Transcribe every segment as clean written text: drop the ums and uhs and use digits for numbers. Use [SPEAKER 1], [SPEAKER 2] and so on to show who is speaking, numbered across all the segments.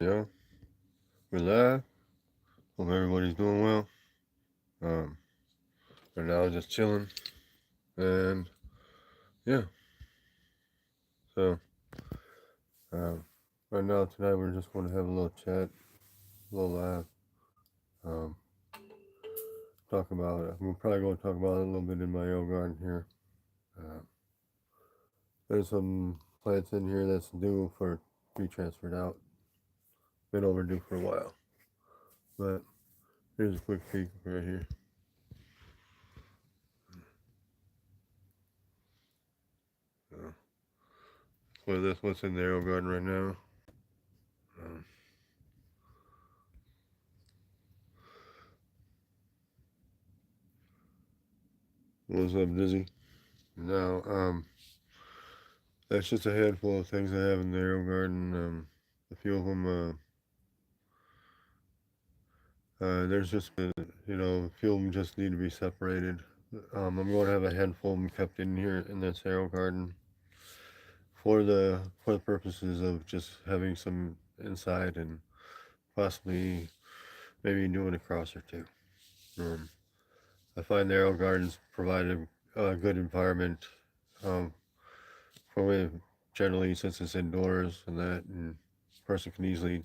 [SPEAKER 1] Yeah, we're live. Hope everybody's doing well. Um, right now just chilling, and yeah. So, um, right now tonight we're just going to have a little chat, a little laugh. Um, talk about. We're probably going to talk about it a little bit in my own garden here. Uh, there's some plants in here that's due for be transferred out. Been overdue for a while, but here's a quick peek right here. Uh, that's what's in the arrow garden right now. Um, what's up, Dizzy? Now, that's just a handful of things I have in the arrow garden. A few of them, there's just, a few of them just need to be separated. I'm going to have a handful of them kept in here in this arrow garden for the purposes of just having some inside and possibly maybe doing a cross or two. Um, I find the arrow gardens provide a good environment um, for me, generally since it's indoors and that, and a person can easily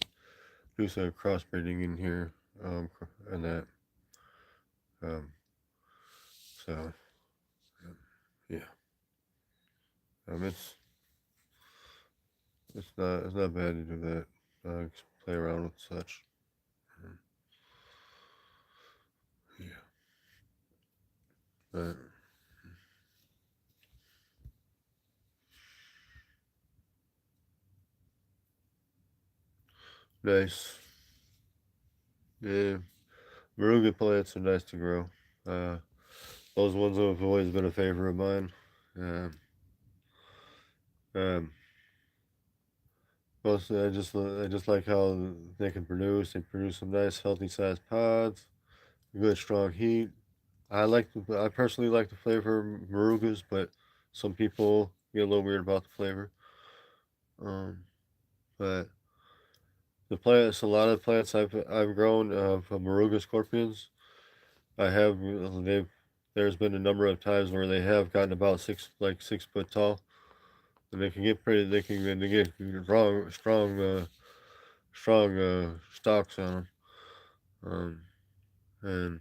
[SPEAKER 1] do some crossbreeding in here, and that. Um, so yeah, it's not bad to do that. Play around with such. Um, yeah, but nice. Yeah, Maruga plants are nice to grow. Uh, those ones have always been a favorite of mine. Um, um, Mostly, I just like how they can produce. They produce some nice, healthy sized pods, good strong heat. I personally like the flavor of Marugas, but some people get a little weird about the flavor. Um, but a lot of plants I've grown from Maruga scorpions. I have they've there's been a number of times where they have gotten about 6 foot tall, and they can get pretty. They get strong stalks on them. And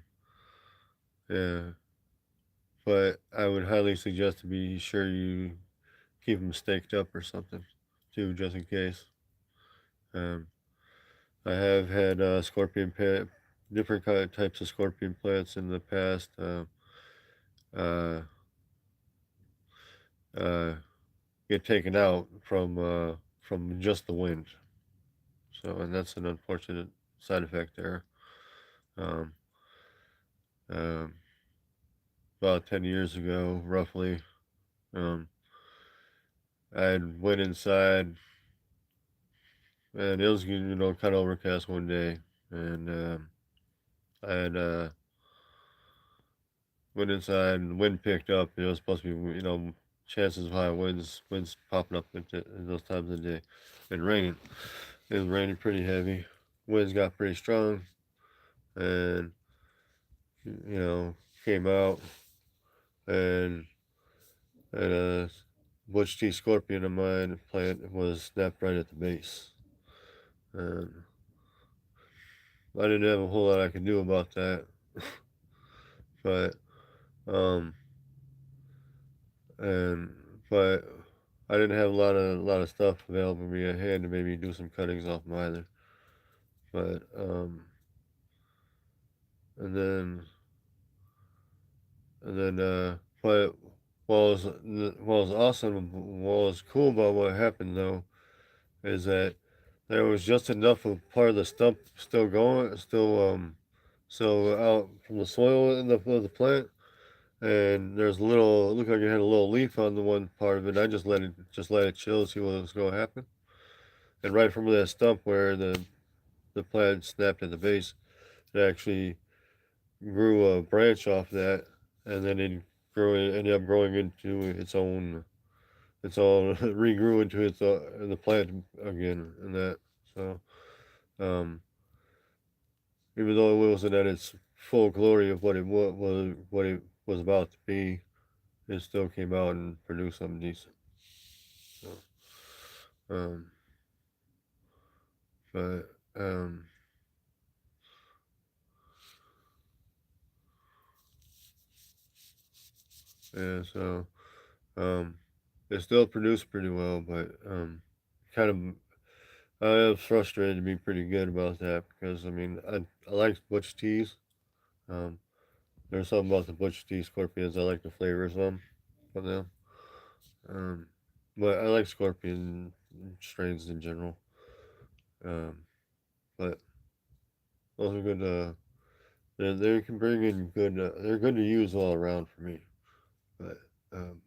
[SPEAKER 1] yeah, but I would highly suggest to be sure you keep them staked up or something too, just in case. Um, I have had different types of scorpion plants in the past. Uh, uh, get taken out from just the wind. So, and that's an unfortunate side effect there. Um, um, about 10 years ago, roughly, um, I went inside and it was kind of overcast one day, and I had went inside and the wind picked up. It was supposed to be chances of high winds popping up in those times of the day, and raining. It was raining pretty heavy. Winds got pretty strong, and came out and a Butch T Scorpion of mine plant was snapped right at the base. And I didn't have a whole lot I could do about that, but um, and but I didn't have a lot of stuff available to me at hand to maybe do some cuttings off them either. But and then and then but what was awesome, what was cool about what happened though, is that there was just enough of part of the stump still out from the soil of the plant, and there's a little, it looked like it had a little leaf on the one part of it. I just let it chill, see what was going to happen. And right from that stump where the plant snapped at the base, it actually grew a branch off that, and then ended up growing into its own regrew into the plant again, and that. So Um, Even though it wasn't at its full glory of what it was about to be, it still came out and produced something decent. So, um, but yeah, so um, it still produced pretty well, but kind of I was frustrated to be pretty good about that because I mean I like Butch teas. Um, there's something about the Butch tea scorpions I like the flavors of them. Um, but I like scorpion strains in general. Um, but those are good. They can bring in good. They're good to use all around for me. But um,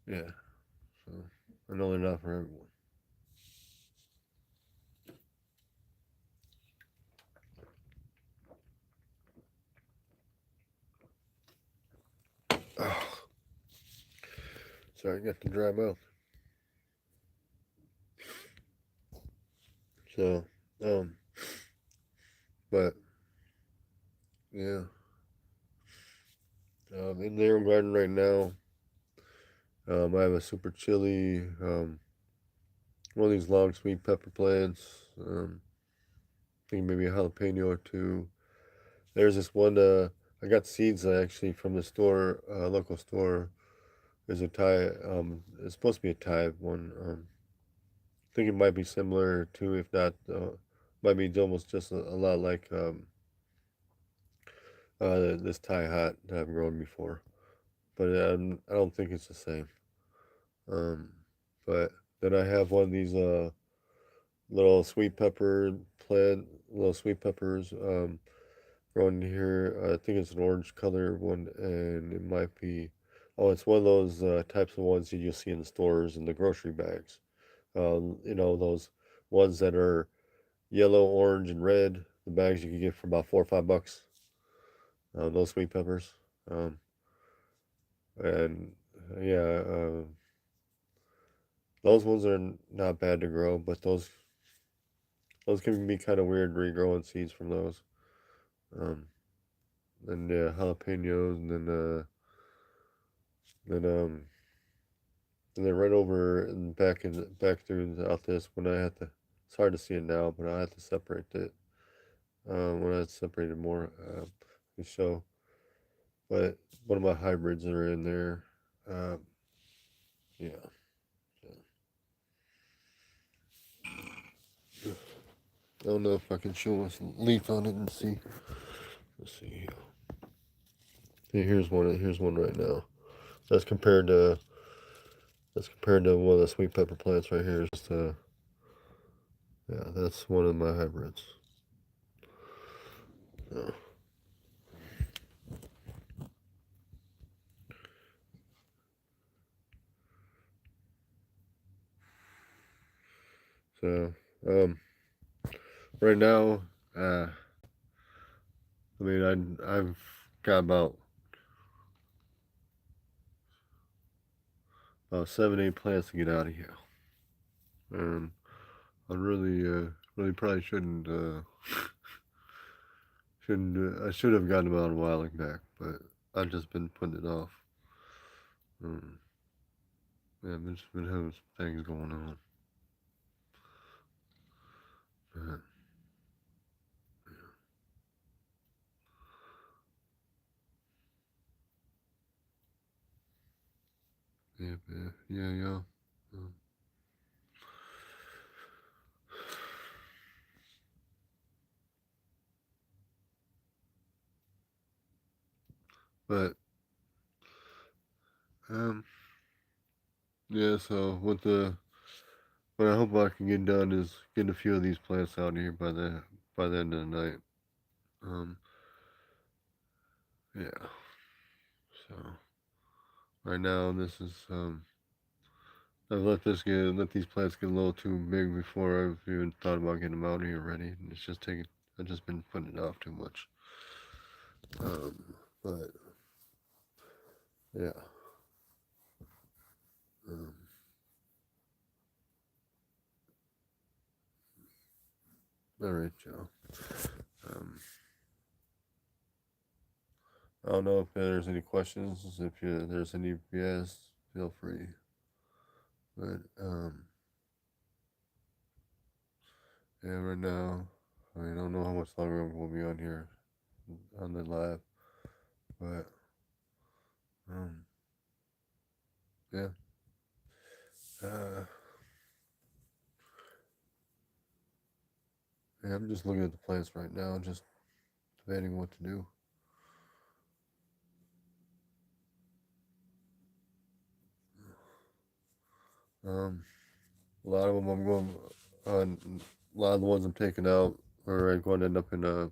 [SPEAKER 1] yeah, so I know they're not for everyone. Oh, sorry, I got the dry mouth. So, um, but yeah, in their garden right now, I have a super chili, one of these long sweet pepper plants. I think maybe a jalapeno or two. There's this one. I got seeds actually from the store, local store. There's a Thai. It's supposed to be a Thai one. I think it might be similar to, if not, might be almost just a lot like this Thai hot that I've grown before. But I don't think it's the same. Um, but then I have one of these little sweet pepper plant, little sweet peppers growing here. I think it's an orange color one, and it might be. Oh, it's one of those types of ones that you'll see in the stores in the grocery bags. Those ones that are yellow, orange, and red. The bags you can get for about $4 or $5. Those sweet peppers. Um, and yeah, those ones are not bad to grow, but those can be kind of weird regrowing seeds from those. Um, and yeah, jalapenos, and then and then right over and back through out this when I had to. It's hard to see it now, but I had to separate it. When I separated more, to show. But one of my hybrids that are in there. Um, yeah. I don't know if I can show us a leaf on it and see. Let's see. Yeah, here's one right now. That's compared to one of the sweet pepper plants right here. Yeah, that's one of my hybrids. Yeah. So right now, uh, I mean I've got about 7 8 plants to get out of here, and I really probably shouldn't I should have gotten them out a while back, but I've just been putting it off. Um, yeah, I've just been having some things going on. But, yeah. Um, but um, yeah. So what I hope I can get done is get a few of these plants out here by the end of the night. Um, yeah. So right now this is I've let these plants get a little too big before I've even thought about getting them out here ready. And it's just taking I've just been putting it off too much. But yeah. Um, All right, Joe. Um, I don't know if there's any questions. If there's any, yes, feel free. But yeah, right now, I mean, I don't know how much longer I'm gonna be on here on the live, but um, yeah. Uh, yeah, I'm just looking at the plants right now, just debating what to do. Um, a lot of them I'm going, a lot of the ones I'm taking out are going to end up in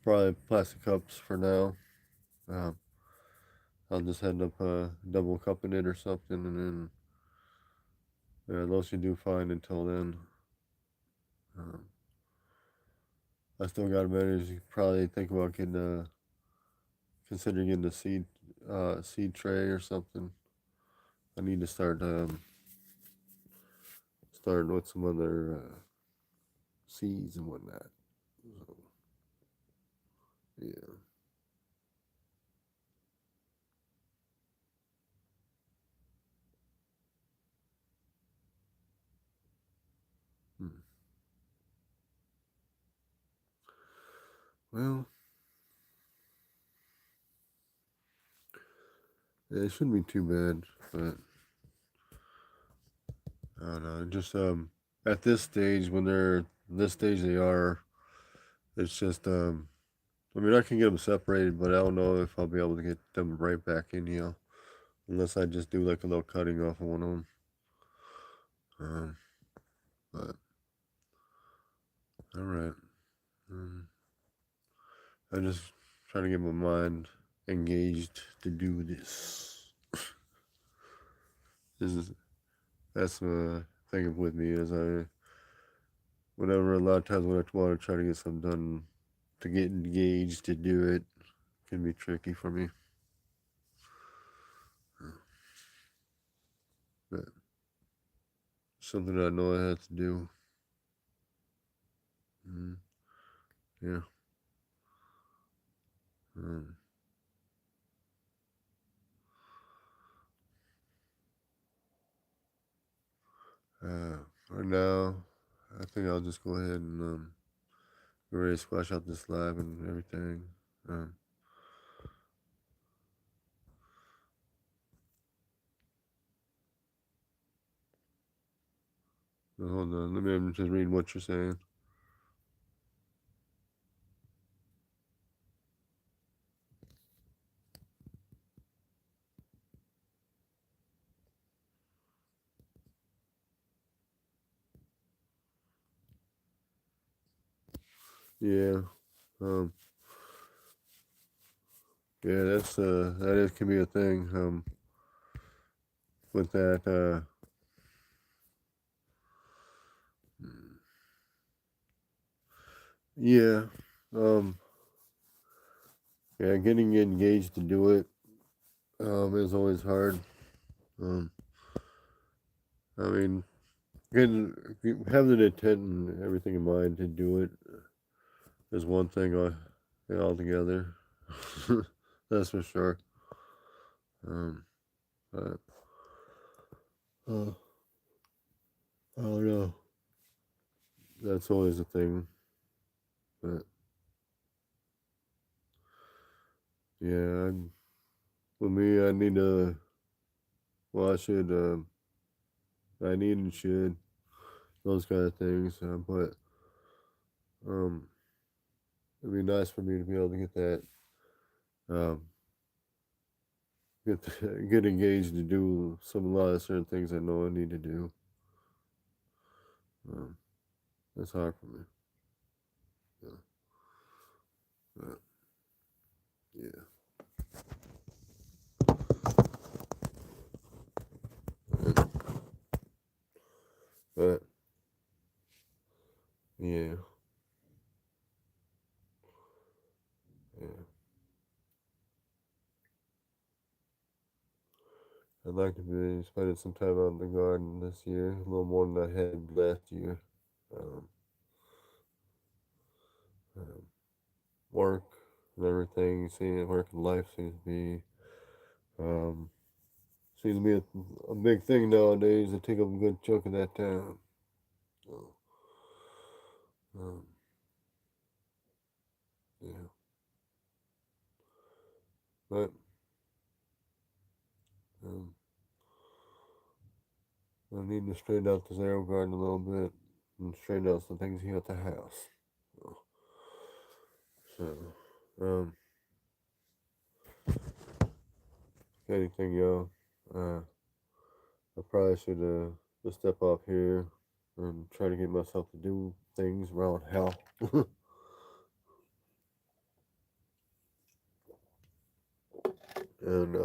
[SPEAKER 1] probably plastic cups for now. Um, I'll just end up double cupping it or something, and then yeah, those should do fine until then. Um, I still got to manage. Probably think about getting considering getting a seed tray or something. I need to start with some other seeds and whatnot. So, yeah. Hmm. Well, yeah, it shouldn't be too bad, but I don't know. Just at this stage, when they're this stage they are, it's just I mean, I can get them separated, but I don't know if I'll be able to get them right back in here unless I just do like a little cutting off of one of them. Um, but all right, um, I just trying to get my mind engaged to do this. This is that's the thing with me is whenever a lot of times when I want to try to get something done to get engaged to do it can be tricky for me. But something I know I have to do. Mm, yeah. Um, uh, for now, I think I'll just go ahead and get ready to squash out this lab and everything. Um, hold on, let me just read what you're saying. Yeah. Um, yeah, that is can be a thing. With that. Yeah. Um, yeah, getting engaged to do it is always hard. Um, I mean, getting having the intent and everything in mind to do it is one thing altogether. That's for sure. Um, but uh, I don't know. That's always a thing. But yeah, with me, I need to. Well, I should. I need and should those kind of things. But um, it'd be nice for me to be able to get that. Um, get get engaged to do some a lot of certain things I know I need to do. Um, that's hard for me. Yeah. But yeah. But yeah. Yeah. I'd like to be spending some time out in the garden this year, a little more than I had last year. Um, work and everything. Seeing work and life um, seems to be a big thing nowadays. To take up a good chunk of that time. So, um, yeah, but um, I need to straighten out this arrow garden a little bit and straighten out some things here at the house. So, so anything, y'all. I probably should just step off here and try to get myself to do things around hell. And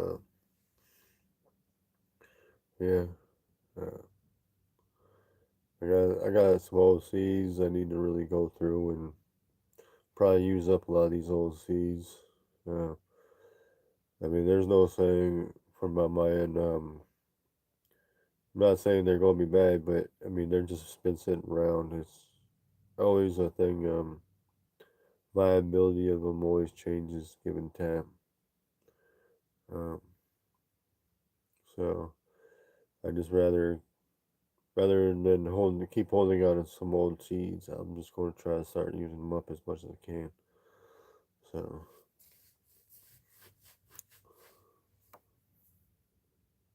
[SPEAKER 1] yeah, uh, I got some old seeds I need to really go through and probably use up a lot of these old seeds. Uh, I mean, there's no saying from my end. I'm not saying they're gonna be bad, but I mean they're just been sitting around. It's always a thing. Viability of them always changes given time. Um, so I just rather than keep holding on to some old seeds, I'm just going to try to start using them up as much as I can. So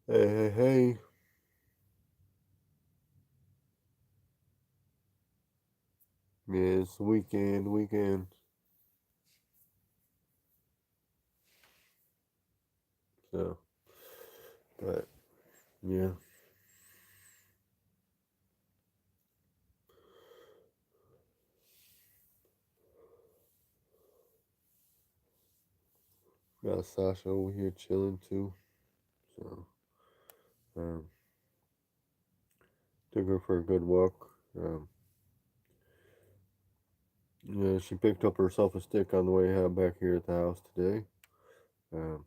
[SPEAKER 1] hey, yeah, it's the weekend. So, but yeah, got Sasha over here chilling too. So um, took her for a good walk. Yeah, she picked up herself a stick on the way out back here at the house today. Um,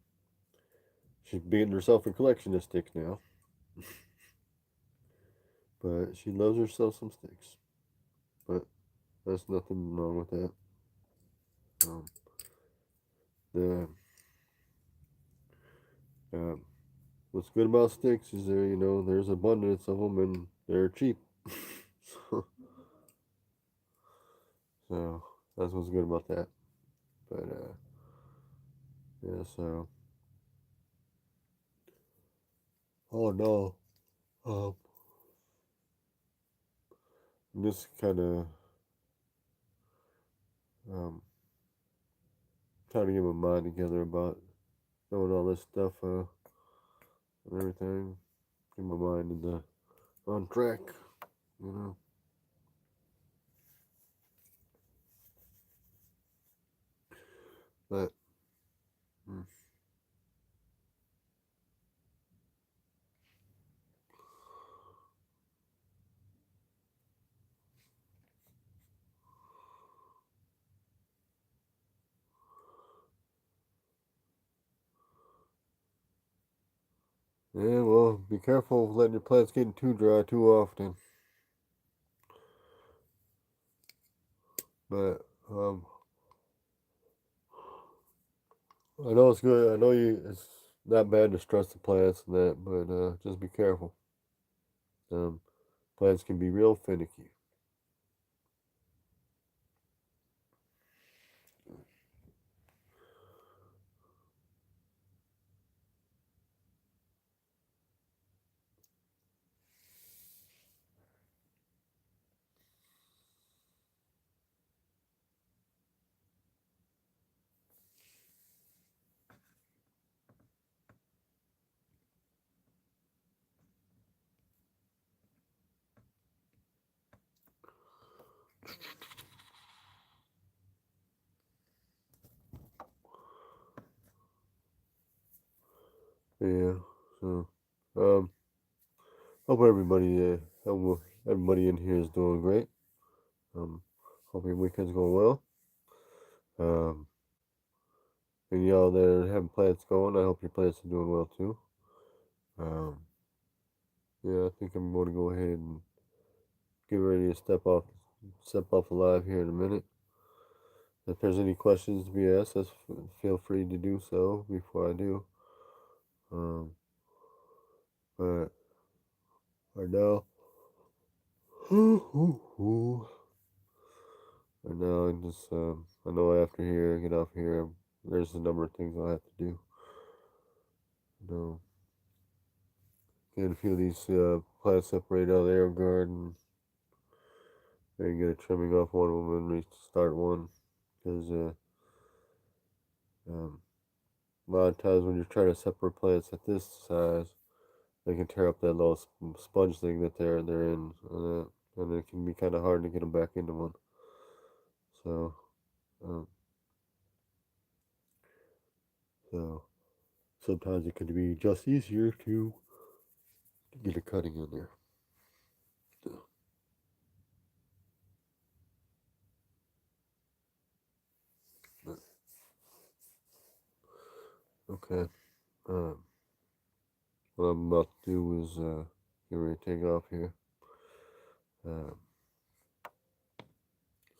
[SPEAKER 1] she's beating herself a collection of sticks now, but she loves herself some sticks. But there's nothing wrong with that. Um, the um, what's good about sticks is there's abundance of them and they're cheap. so, so that's what's good about that. But yeah, so oh no, um, I'm just kind of um trying to get my mind together about knowing all this stuff and everything. Get my mind in the on track, you know. But mm, yeah, well, be careful of letting your plants get too dry too often. But I know it's good. I know it's not bad to stress the plants and that, but just be careful. Um, plants can be real finicky. Yeah. So, um, hope everybody in here is doing great. Hope your weekend's going well. Um, and y'all that are having plants going, I hope your plants are doing well too. Um, yeah, I think I'm going to go ahead and get ready to step off alive here in a minute. if there's any questions to be asked, feel free to do so before I do. But right now, right now I just I know after here, I get off here, there's a number of things I'll have to do. You know, get a few of these plants separated out of the air garden. Maybe get a trimming off one of them and restart one. Because a lot of times when you're trying to separate plants at this size, they can tear up that little sponge thing that they're in, and it can be kind of hard to get them back into one. So, um, so sometimes it can be just easier to get a cutting in there. So, okay. What I'm about to do is get ready to take off here. Um,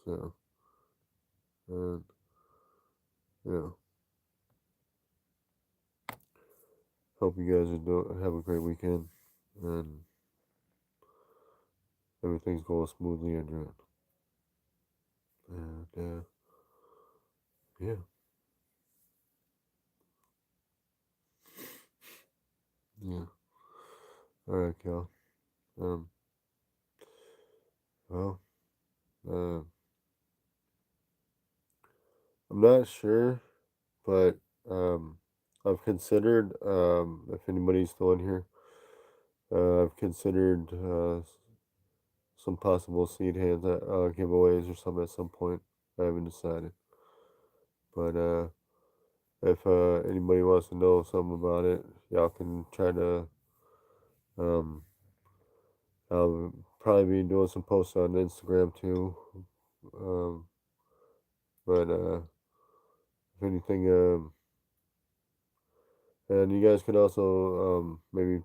[SPEAKER 1] so, and yeah. Hope you guys have a great weekend and everything's going smoothly on your end. And yeah. Yeah. All right, Cal. Um, well, uh, I'm not sure, but I've considered, if anybody's still in here, I've considered some possible seed hands giveaways or something at some point. I haven't decided, but if anybody wants to know something about it, y'all can try to. Um, I'll probably be doing some posts on Instagram too. Um, but if anything, and you guys could also maybe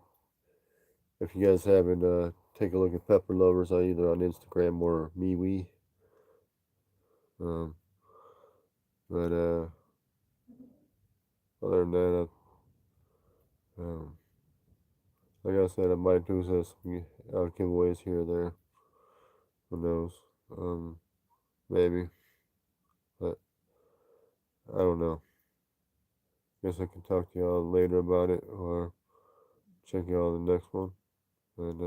[SPEAKER 1] if you guys haven't take a look at Pepper Lovers either on Instagram or MeWe. Um, but other than that, like I said, I might do some giveaways here or there. Who knows? Maybe, but I don't know. Guess I can talk to y'all later about it or check y'all in the next one. And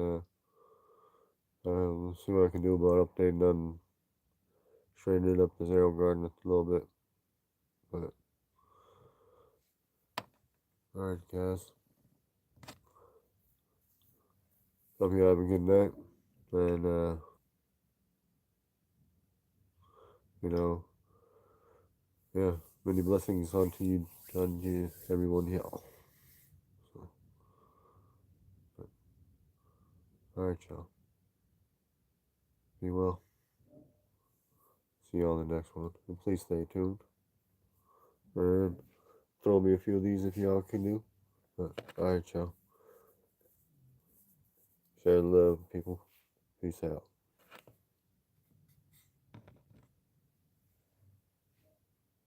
[SPEAKER 1] we'll see what I can do about updating on straightening up this arrow garden a little bit. But alright, guys. Hope you have a good night. And you know, yeah, many blessings unto you, everyone here. So, alright, y'all. Be well. See y'all in the next one. And please stay tuned. And throw me a few of these if y'all can do. Alright, y'all. Share the love, people. Peace out.